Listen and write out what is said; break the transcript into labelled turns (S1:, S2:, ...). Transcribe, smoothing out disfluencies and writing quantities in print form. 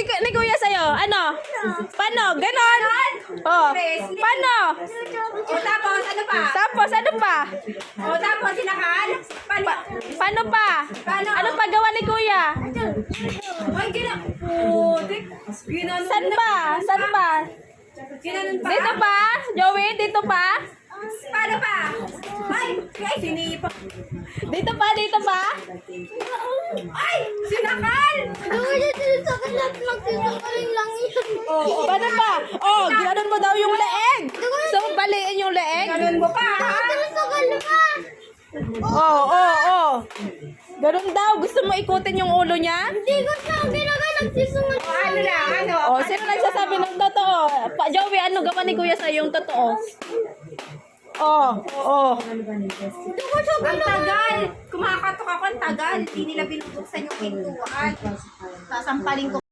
S1: ni Kuya sa'yo? Ano? Paano? Ganon? Oh. Paano?
S2: O tapos, ano pa?
S1: Tapos, ano pa?
S2: O tapos, sinakal? Paano?
S1: Paano pa?
S2: Paano?
S1: Ano pa gawa ni Kuya?
S2: Ay, putik. Ginanon
S1: Saan pa? Saan pa?
S2: Ginanon pa?
S1: Dito pa? Joey, dito pa?
S2: Paano pa? Ay, sinipa.
S1: Dito pa? Dito pa?
S2: Ay, sinakal!
S1: Oh, paano pa? Oh, ginanon mo daw yung leeg. So, baliin yung leeg?
S2: Ginanon mo pa, ha?
S1: Oh, oh, oh. Ganun daw. Gusto mo ikutin yung ulo niya?
S2: O ano na, ano?
S1: Oh, sino nagsasabi ng totoo? Joey, ano gawa ni Kuya sa'yo yung totoo? Oh, oh.
S2: Ang tagal! Kumakatok ako, ang tagal. Hindi nila binubuksan yung pintuan. Sasampalin ko.